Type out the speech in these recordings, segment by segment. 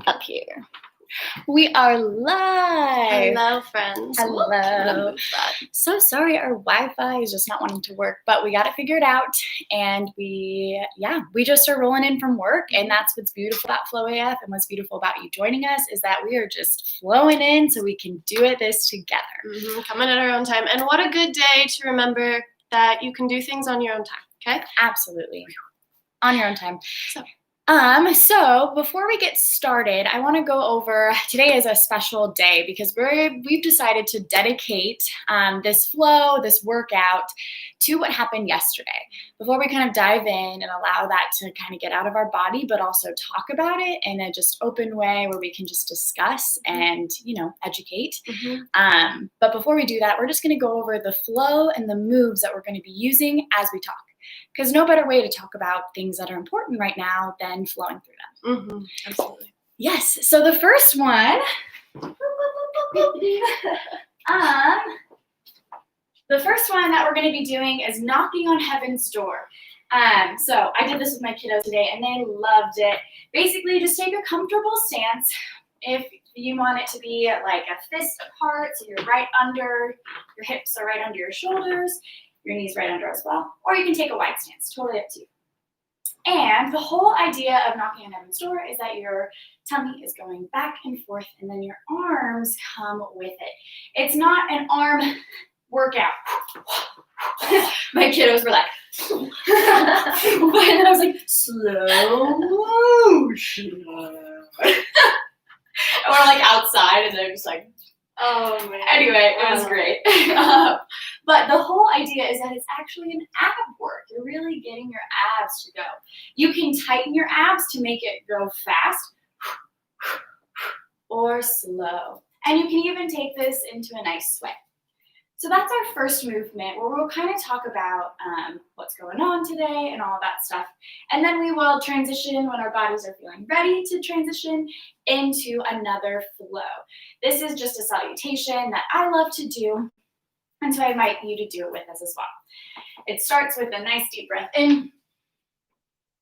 up here. We are live. Hello, friends. Hello. So sorry, our Wi-Fi is just not wanting to work, but we got it figured out, and we just are rolling in from work, and that's what's beautiful about flo.aph, and what's beautiful about you joining us is that we are just flowing in so we can do this together. Coming at our own time, and what a good day to remember that you can do things on your own time. Okay? Absolutely, on your own time. So before we get started, I want to go over, today is a special day because we've decided to dedicate this workout to what happened yesterday. Before we kind of dive in and allow that to kind of get out of our body, but also talk about it in a just open way where we can just discuss and, educate. But before we do that, we're just going to go over the flow and the moves that we're going to be using as we talk. Because no better way to talk about things that are important right now than flowing through them. Absolutely. Yes. So the first one, that we're going to be doing is knocking on heaven's door. So I did this with my kiddos today, and they loved it. Basically, just take a comfortable stance. If you want it to be like a fist apart, so your hips are right under your shoulders. Your knees right under as well, or you can take a wide stance, totally up to you. And the whole idea of knocking on heaven's door is that your tummy is going back and forth, and then your arms come with it. It's not an arm workout. My kiddos were like, and then I was like, slow motion. And we're like outside, and they're just like, oh man. Anyway, it was great. But the whole idea is that it's actually an ab work. You're really getting your abs to go. You can tighten your abs to make it go fast or slow. And you can even take this into a nice sway. So that's our first movement where we'll kind of talk about what's going on today and all that stuff. And then we will transition when our bodies are feeling ready to transition into another flow. This is just a salutation that I love to do, and so I invite you to do it with us as well. It starts with a nice deep breath in,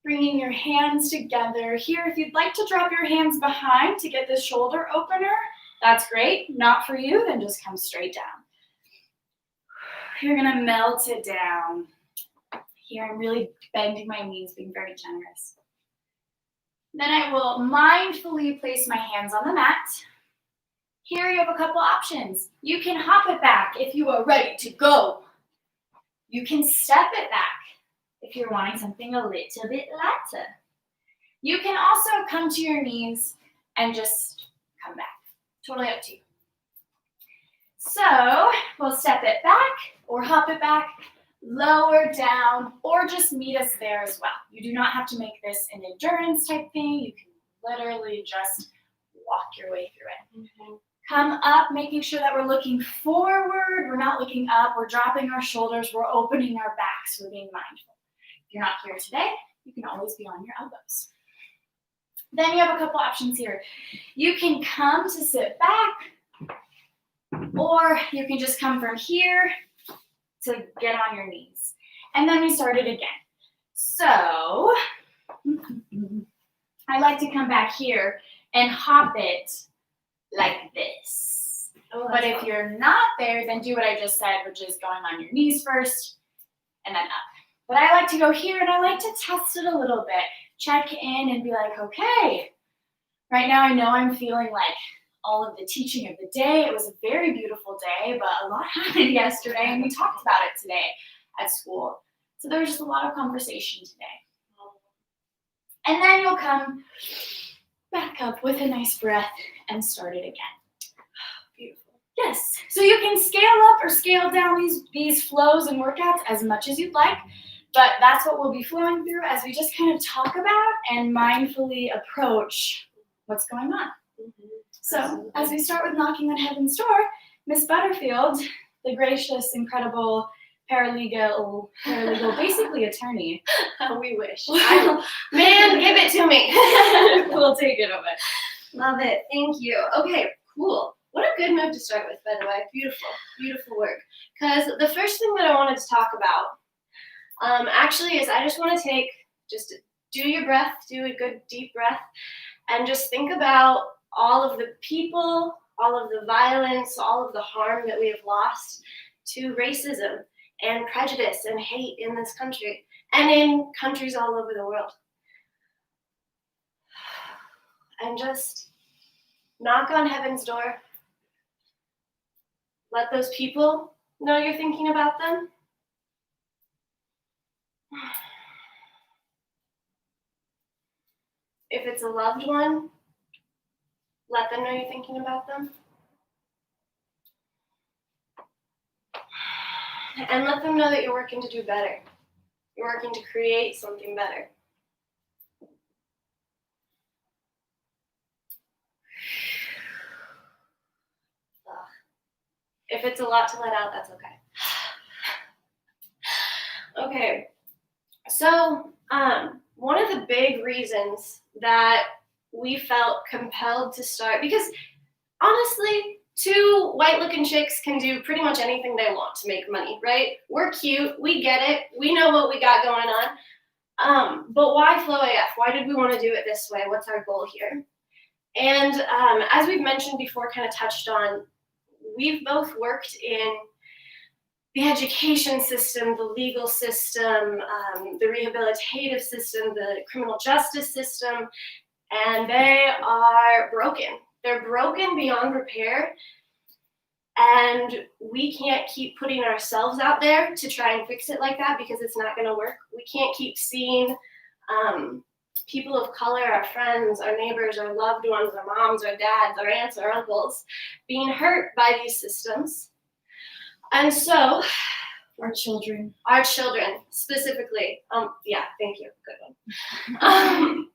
bringing your hands together here. If you'd like to drop your hands behind to get this shoulder opener, that's great. Not for you, then just come straight down. You're gonna melt it down. Here, I'm really bending my knees, being very generous. Then I will mindfully place my hands on the mat. Here you have a couple options. You can hop it back if you are ready to go. You can step it back if you're wanting something a little bit lighter. You can also come to your knees and just come back. Totally up to you. So we'll step it back or hop it back, lower down, or just meet us there as well. You do not have to make this an endurance type thing. You can literally just walk your way through it. Come up, making sure that we're looking forward. We're not looking up. We're dropping our shoulders. We're opening our backs. We're being mindful. If you're not here today, you can always be on your elbows. Then you have a couple options here. You can come to sit back, or you can just come from here to get on your knees. And then we start it again. So I like to come back here and hop it like this. But if you're not there, then do what I just said, which is going on your knees first and then up. But I like to go here, and I like to test it a little bit. Check in and be like, okay, right now I know I'm feeling like all of the teaching of the day. It was a very beautiful day, but a lot happened yesterday, and we talked about it today at school. So there was just a lot of conversation today. And then you'll come back up with a nice breath and start it again. Beautiful. Yes. So you can scale up or scale down these flows and workouts as much as you'd like, but that's what we'll be flowing through as we just kind of talk about and mindfully approach what's going on. So as we start with knocking on heaven's door, Miss Butterfield, the gracious, incredible paralegal, basically attorney. We wish. Man, give it to me. We'll take it away. Love it. Thank you. Okay, cool. What a good move to start with, by the way. Beautiful, beautiful work. Because the first thing that I wanted to talk about actually is I just want to do your breath, do a good deep breath, and just think about all of the people, all of the violence, all of the harm that we have lost to racism and prejudice and hate in this country and in countries all over the world. And just knock on heaven's door. Let those people know you're thinking about them. If it's a loved one, let them know you're thinking about them. And let them know that you're working to do better. You're working to create something better. If it's a lot to let out, that's okay. Okay, so one of the big reasons that we felt compelled to start, because honestly, two white-looking chicks can do pretty much anything they want to make money, right? We're cute, we get it, we know what we got going on. But why flo.aph? Why did we want to do it this way? What's our goal here? And as we've mentioned before, kind of touched on, we've both worked in the education system, the legal system, the rehabilitative system, the criminal justice system, and they are broken. They're broken beyond repair, and we can't keep putting ourselves out there to try and fix it like that because it's not going to work. We can't keep seeing people of color, our friends, our neighbors, our loved ones, our moms, our dads, our aunts, our uncles being hurt by these systems. And so, Our children specifically, yeah, thank you, good one.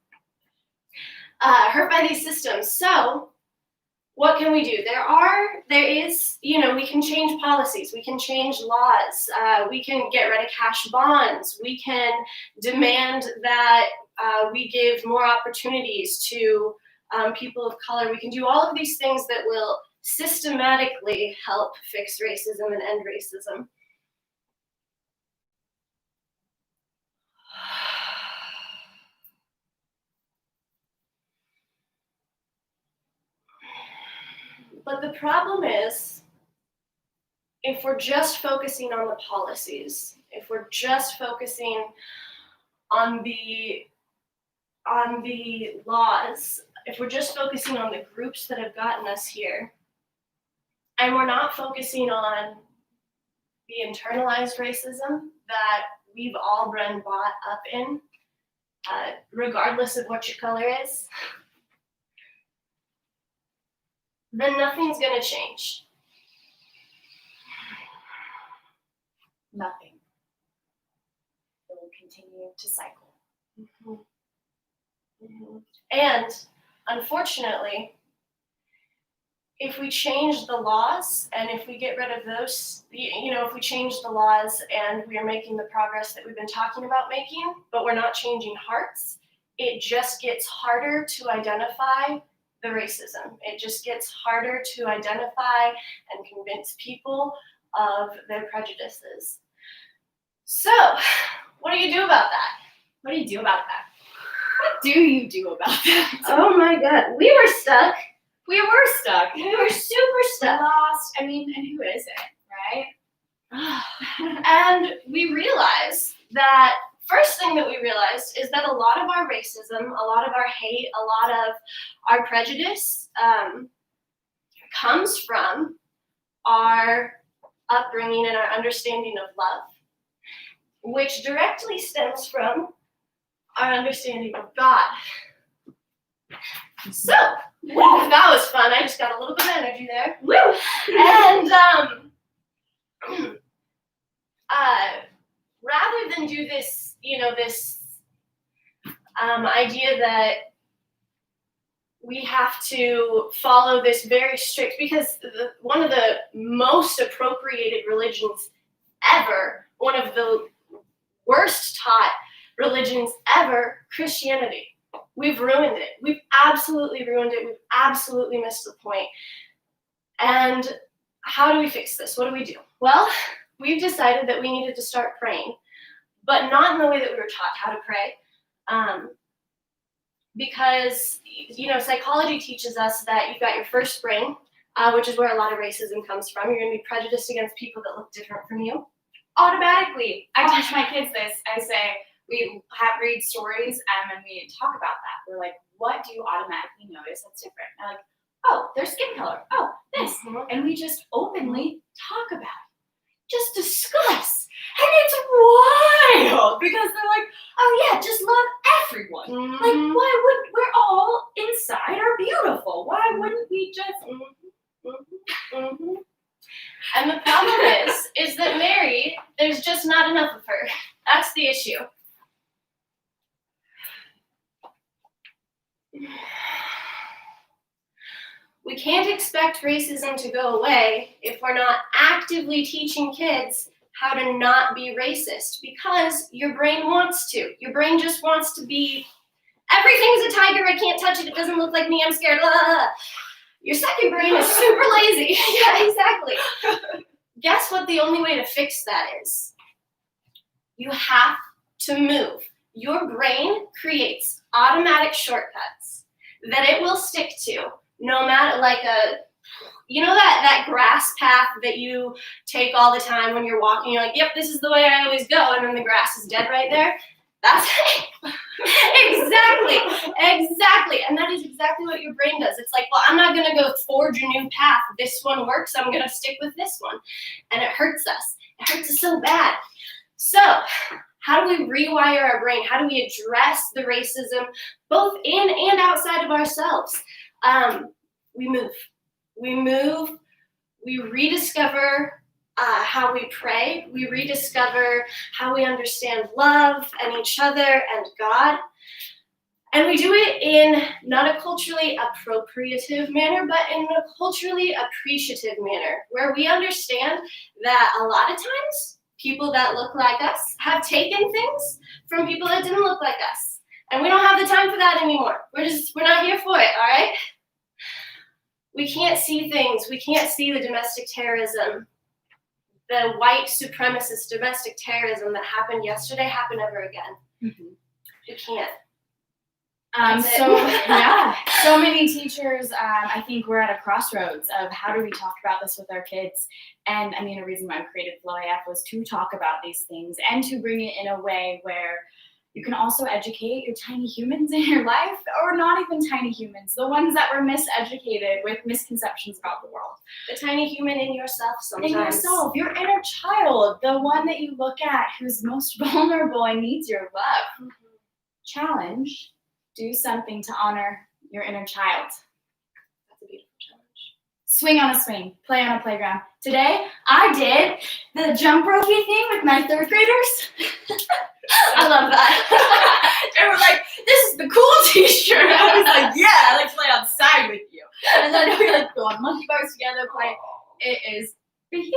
Hurt by these systems. So, what can we do? There is, we can change policies, we can change laws, we can get rid of cash bonds, we can demand that we give more opportunities to people of color. We can do all of these things that will systematically help fix racism and end racism. But the problem is, if we're just focusing on the policies, if we're just focusing on the laws, if we're just focusing on the groups that have gotten us here, and we're not focusing on the internalized racism that we've all been brought up in, regardless of what your color is, then nothing's going to change. Nothing. It will continue to cycle. Mm-hmm. Mm-hmm. And unfortunately, if we change the laws and if we get rid of those, if we change the laws and we are making the progress that we've been talking about making, but we're not changing hearts, it just gets harder to identify the racism. It just gets harder to identify and convince people of their prejudices. So, what do you do about that? What do you do about that? What do you do about that? Oh my God, we were stuck. We were stuck. We were super stuck. Lost. I mean, and who is it, right? And we realized that, first thing that we realized is that a lot of our racism, a lot of our hate, a lot of our prejudice comes from our upbringing and our understanding of love, which directly stems from our understanding of God. So, woo, that was fun. I just got a little bit of energy there. Woo! And rather than do this, this idea that we have to follow this very strict, because one of the most appropriated religions ever, one of the worst taught religions ever, Christianity. We've ruined it. We've absolutely ruined it. We've absolutely missed the point. And how do we fix this? What do we do? Well, we've decided that we needed to start praying, but not in the way that we were taught how to pray. because psychology teaches us that you've got your first brain, which is where a lot of racism comes from. You're going to be prejudiced against people that look different from you. Automatically. I teach my kids this. I say, we read stories and we talk about that. We're like, what do you automatically notice that's different? And I'm like, oh, their skin color. Oh, this. And we just openly talk about it. Just discuss. And it's wild because they're like, oh yeah, just love everyone. Like, why wouldn't, we're all inside are beautiful. Why wouldn't we just? And the problem is that Mary, there's just not enough of her. That's the issue. We can't expect racism to go away if we're not actively teaching kids how to not be racist, because your brain wants to. Your brain just wants to be, everything's a tiger, I can't touch it, it doesn't look like me, I'm scared. Your second brain is super lazy. Yeah, exactly. Guess what the only way to fix that is? You have to move. Your brain creates automatic shortcuts that it will stick to, no matter, like that grass path that you take all the time when you're walking. You're like, yep, this is the way I always go, and then the grass is dead right there. That's it. Exactly. And that is exactly what your brain does. It's like, well, I'm not going to go forge a new path. This one works. I'm going to stick with this one. And it hurts us. It hurts us so bad. So how do we rewire our brain? How do we address the racism both in and outside of ourselves? We move. We rediscover how we pray. We rediscover how we understand love and each other and God. And we do it in not a culturally appropriative manner, but in a culturally appreciative manner, where we understand that a lot of times people that look like us have taken things from people that didn't look like us. And we don't have the time for that anymore. We're not here for it, all right? We can't see things. We can't see the domestic terrorism, the white supremacist domestic terrorism that happened yesterday happen ever again. Mm-hmm. We can't. So many teachers, I think we're at a crossroads of how do we talk about this with our kids. And I mean, a reason why I created flo.aph was to talk about these things and to bring it in a way where you can also educate your tiny humans in your life, or not even tiny humans, the ones that were miseducated with misconceptions about the world. The tiny human in yourself sometimes. In yourself, your inner child, the one that you look at who's most vulnerable and needs your love. Mm-hmm. Challenge. Do something to honor your inner child. That's a beautiful challenge. Swing on a swing. Play on a playground. Today, I did the jump ropey thing with my third graders. I love that. They were like, this is the cool t-shirt. I was like, yeah, I like to play outside with you. And then we like go on monkey bars together, play. It is beautiful.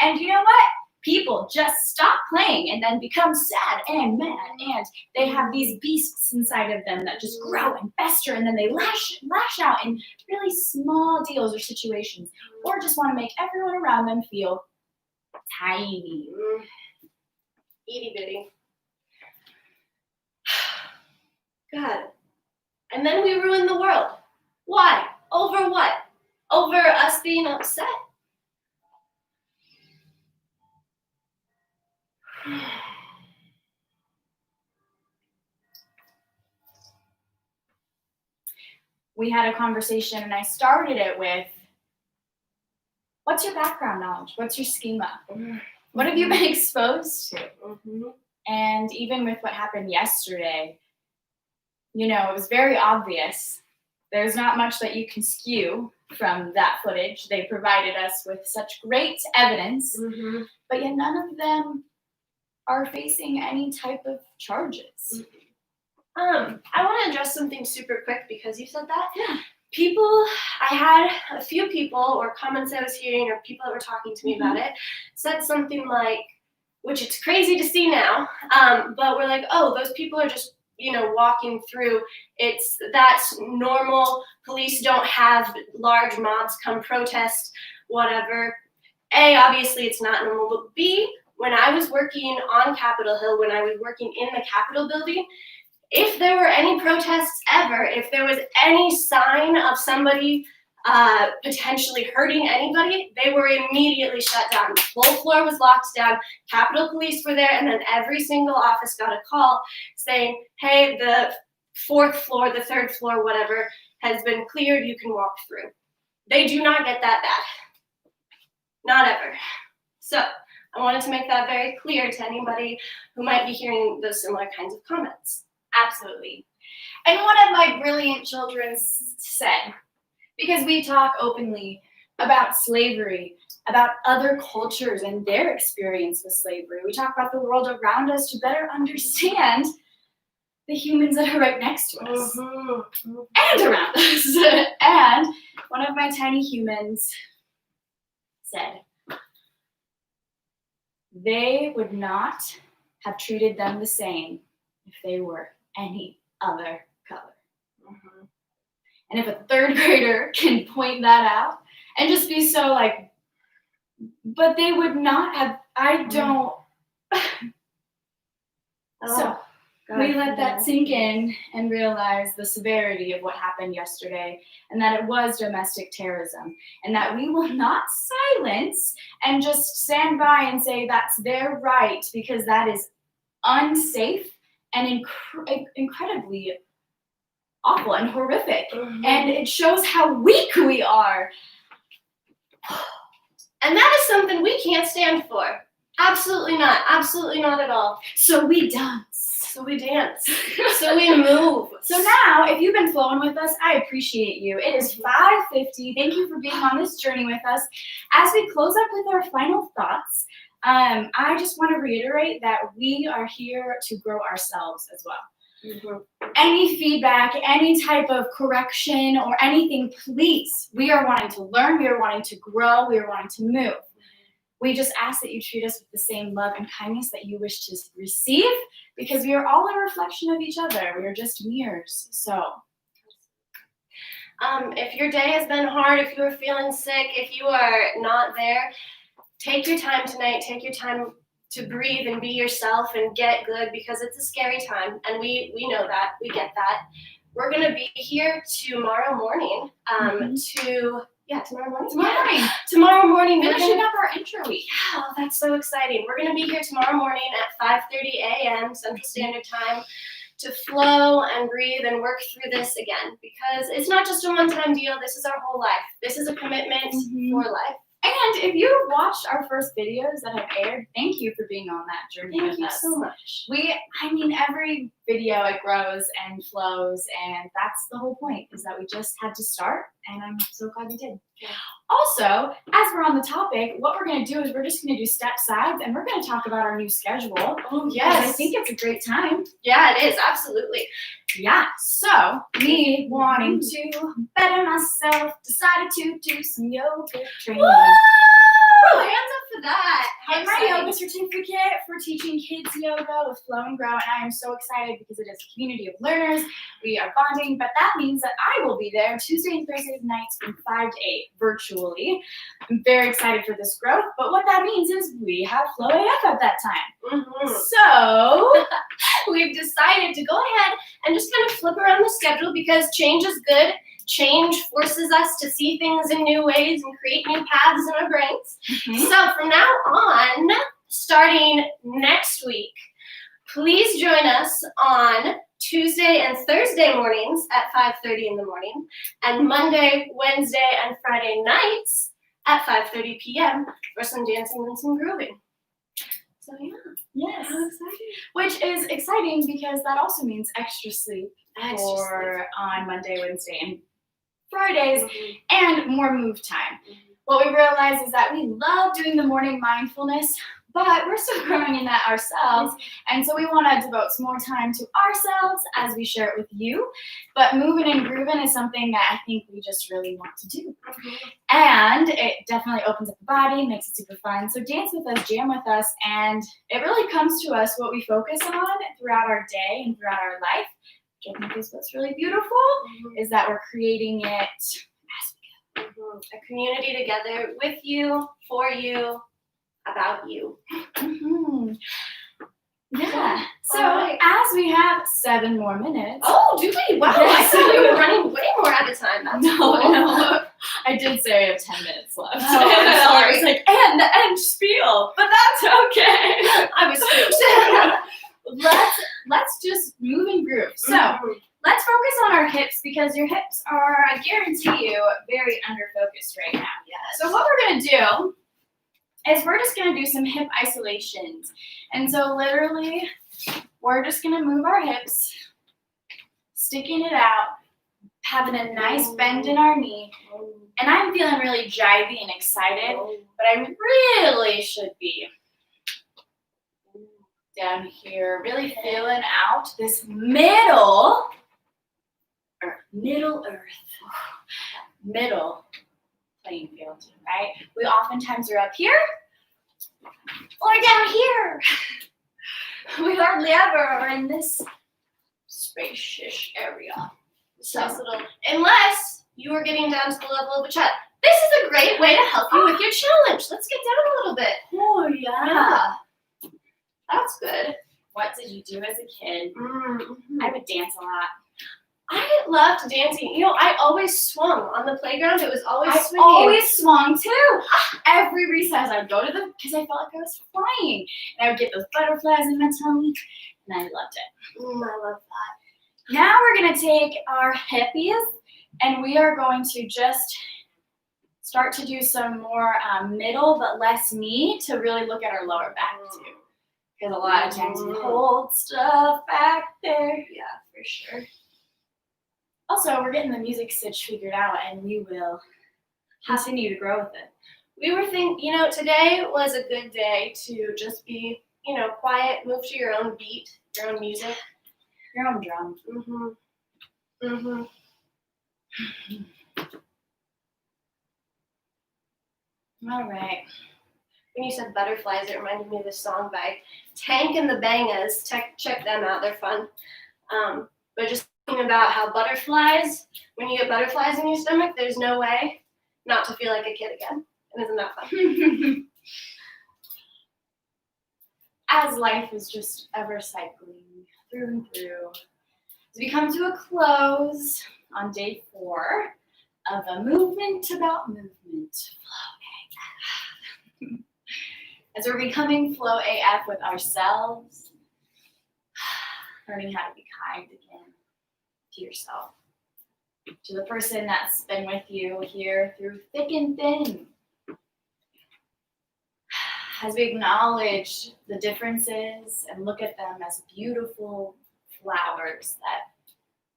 And you know what? People just stop playing and then become sad and mad, and they have these beasts inside of them that just grow and fester, and then they lash out in really small deals or situations, or just want to make everyone around them feel tiny. Itty bitty. God. And then we ruin the world. Why? Over what? Over us being upset? We had a conversation and I started it with, what's your background knowledge? What's your schema? What have you been exposed to? Mm-hmm. And even with what happened yesterday, it was very obvious. There's not much that you can skew from that footage. They provided us with such great evidence, mm-hmm. but yet none of them are facing any type of charges. I want to address something super quick because you said that. Yeah. I had a few people or comments I was hearing or people that were talking to me mm-hmm. about it said something like, which it's crazy to see now, but we're like, oh, those people are just, walking through. That's normal. Police don't have large mobs come protest, whatever. A, obviously it's not normal, but B, when I was working on Capitol Hill, when I was working in the Capitol building, if there were any protests ever, if there was any sign of somebody potentially hurting anybody, they were immediately shut down. The whole floor was locked down. Capitol Police were there, and then every single office got a call saying, hey, the fourth floor, the third floor, whatever, has been cleared. You can walk through. They do not get that bad. Not ever. So I wanted to make that very clear to anybody who might be hearing those similar kinds of comments. Absolutely. And one of my brilliant children said, because we talk openly about slavery, about other cultures and their experience with slavery. We talk about the world around us to better understand the humans that are right next to us and around us. And one of my tiny humans said, they would not have treated them the same if they were any other color. And if a third grader can point that out and just be so like, but they would not have, I don't. So we let that sink in and realize the severity of what happened yesterday and that it was domestic terrorism and that we will not silence and just stand by and say that's their right because that is unsafe and incredibly awful and horrific. And it shows how weak we are. And that is something we can't stand for. Absolutely not. Absolutely not at all. So we dance. So we dance. So we move. So now, if you've been flowing with us, I appreciate you. It is 5:50. Thank you for being on this journey with us. As we close up with our final thoughts, I just want to reiterate that we are here to grow ourselves as well. Any feedback, any type of correction or anything, please. We are wanting to learn. We are wanting to grow. We are wanting to move. We just ask that you treat us with the same love and kindness that you wish to receive because we are all a reflection of each other. We are just mirrors. So if your day has been hard, if you are feeling sick, if you are not there, take your time tonight. Take your time to breathe and be yourself and get good because it's a scary time. And we know that. We get that. We're going to be here tomorrow morning Tomorrow morning. Finishing up our intro week. Yeah, that's so exciting. We're going to be here tomorrow morning at 5:30 a.m. Central Standard Time to flow and breathe and work through this again because it's not just a one-time deal. This is our whole life. This is a commitment for life. And if you've watched our first videos that have aired, thank you for being on that journey with us. Thank you so much. Every video, it grows and flows, and that's the whole point, is that we just had to start, and I'm so glad we did. Yeah. Also, as we're on the topic, what we're going to do is we're just going to do step sides, and we're going to talk about our new schedule. Oh, yes. I think it's a great time. Yeah, it is. Absolutely. Yeah, so me wanting to better myself, decided to do some yoga training. Woo! Hands up for that. And my yoga certificate for teaching kids yoga with Flow and Grow, and I am so excited because it is a community of learners. We are bonding, but that means that I will be there Tuesday and Thursday nights from 5 to 8 virtually. I'm very excited for this growth, but what that means is we have flo.aph at that time. So we've decided to go ahead and just kind of flip around the schedule because change is good. Change forces us to see things in new ways and create new paths in our brains. So from now on, starting next week, please join us on Tuesday and Thursday mornings at 5:30 in the morning, and Monday, Wednesday, and Friday nights at 5:30 p.m. for some dancing and some grooving. So yeah. Yes. How exciting. Which is exciting because that also means extra sleep on Monday, Wednesday, and Fridays, and more move time. What we realize is that we love doing the morning mindfulness, but we're still growing in that ourselves. And so we want to devote some more time to ourselves as we share it with you. But moving and grooving is something that I think we just really want to do. And it definitely opens up the body, makes it super fun. So dance with us, jam with us, and it really comes to us what we focus on throughout our day and throughout our life, which I think is what's really beautiful, is that we're creating it as we go. A community together with you, for you, about you. Yeah. So Alright. as we have 7 more minutes. Oh, do we? Wow, Yes. I thought we were running way more at a time. That's No, cool. no. I did say we have 10 minutes left. Oh, I'm sorry. I was like, and the end spiel, but that's okay. I was spooked. Let's just move and groove. So let's focus on our hips because your hips are, I guarantee you, very under focused right now. Yes. So what we're gonna do is we're just gonna do some hip isolations. And so literally, we're just gonna move our hips, sticking it out, having a nice bend in our knee. And I'm feeling really jivey and excited, but I really should be down here, really feeling out this middle playing field, right? We oftentimes are up here or down here. We hardly ever are in this spacious area. So, unless you are getting down to the level of a child. This is a great way to help you with your challenge. Let's get down a little bit. Oh, yeah. That's good. What did you do as a kid? Mm-hmm. I would dance a lot. I loved dancing. You know, I always swung on the playground. It was always I swinging. always swung too. Every recess I'd go to them because I felt like I was flying. And I would get those butterflies in my tummy, and I loved it. I love that. Now we're going to take our hippies, and we are going to just start to do some more middle but less knee to really look at our lower back too. Because a lot of times we hold stuff back there. Yeah, for sure. Also, we're getting the music stitch figured out, and we will continue to grow with it. We were thinking, you know, today was a good day to just be, you know, quiet, move to your own beat, your own music. Your own drum. All right. When you said butterflies, it reminded me of a song by Tank and the Bangas. Check them out; they're fun. But just thinking about how butterflies, when you get butterflies in your stomach, there's no way not to feel like a kid again. And isn't that fun? As life is just ever cycling through and through, as we come to a close on day 4 of a movement about movement, Flow AF. As we're becoming Flow AF with ourselves, learning how to be kind again to yourself, to the person that's been with you here through thick and thin. As we acknowledge the differences and look at them as beautiful flowers that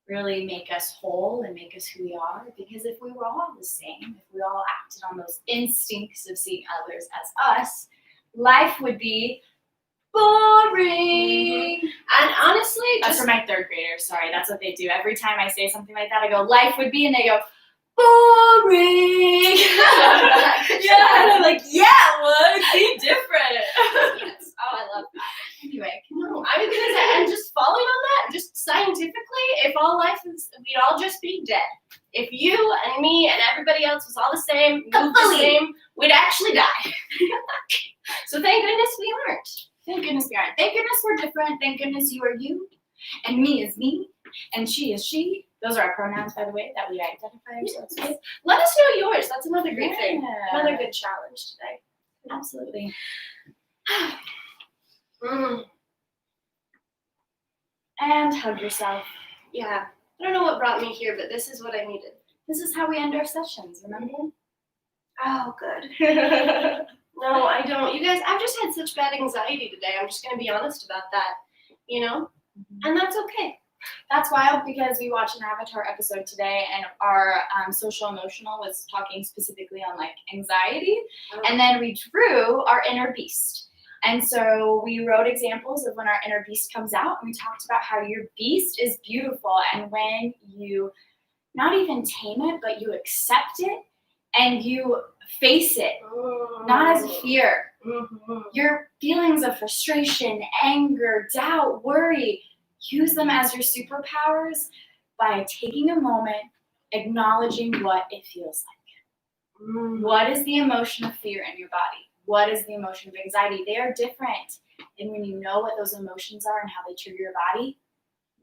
really make us whole and make us who we are. Because if we were all the same, if we all acted on those instincts of seeing others as us, life would be boring. And honestly, That's for my 3rd graders. Sorry, that's what they do. Every time I say something like that, I go, life would be, and they go, boring. Yeah, and I'm like, yeah, well, it'd be different. Yes. Oh, I love that. Anyway, No, I was gonna say, and just following on that, just scientifically, if all life is, we'd all just be dead. If you and me and everybody else was all the same, moved the same, we'd actually die. So thank goodness we aren't. Thank goodness we aren't. Thank goodness we're different. Thank goodness you are you, and me is me, and she is she. Those are our pronouns, by the way, that we identify ourselves with. Let us know yours. That's another great thing. Another good challenge today. Absolutely. And hug yourself. Yeah. I don't know what brought me here, but this is what I needed. This is how we end our sessions, remember? Oh, good. No, I don't. You guys, I've just had such bad anxiety today. I'm just going to be honest about that, you know? And that's okay. That's wild because we watched an Avatar episode today, and our social emotional was talking specifically on like anxiety, and then we drew our inner beast. And so we wrote examples of when our inner beast comes out, and we talked about how your beast is beautiful, and when you not even tame it, but you accept it and you face it, not as a fear. Your feelings of frustration, anger, doubt, worry, use them as your superpowers by taking a moment, acknowledging what it feels like. What is the emotion of fear in your body? what is the emotion of anxiety? They are different. And when you know what those emotions are and how they trigger your body,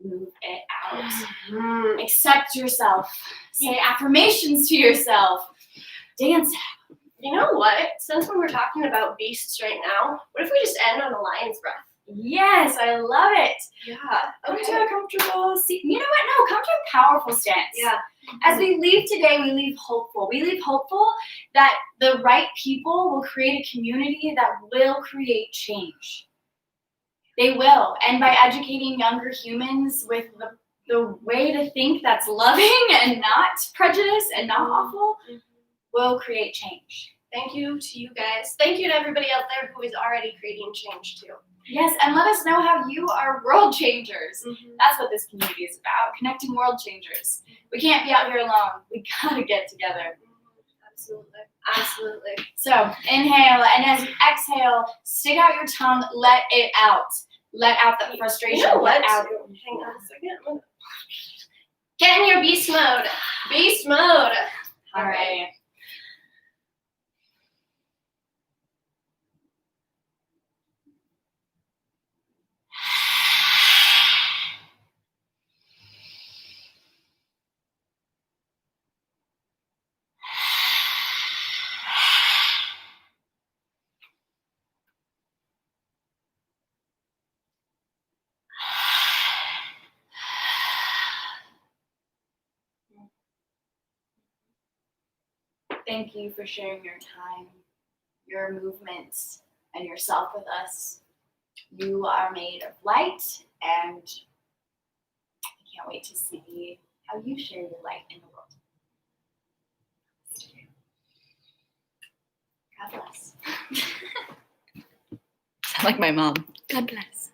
move it out. Mhm. Accept yourself. Say affirmations to yourself. Dance. You know what? Since we're talking about beasts right now, what if we just end on a lion's breath? Yes, I love it. Yeah. Come to a comfortable seat. You know what? No, come to a powerful stance. Yeah. As we leave today, we leave hopeful. We leave hopeful that the right people will create a community that will create change. They will. And by educating younger humans with the way to think that's loving and not prejudice and not awful, will create change. Thank you to you guys. Thank you to everybody out there who is already creating change too. Yes, and let us know how you are world changers. That's what this community is about, connecting world changers. We can't be out here alone. We gotta get together. Absolutely. Absolutely. So inhale, and as you exhale, stick out your tongue, let it out. Let out the frustration. You know what? Let out. Hang on a second. Get in your beast mode. Beast mode. All right. Thank you for sharing your time, your movements, and yourself with us. You are made of light, and I can't wait to see how you share your light in the world. God bless. Sound like my mom. God bless.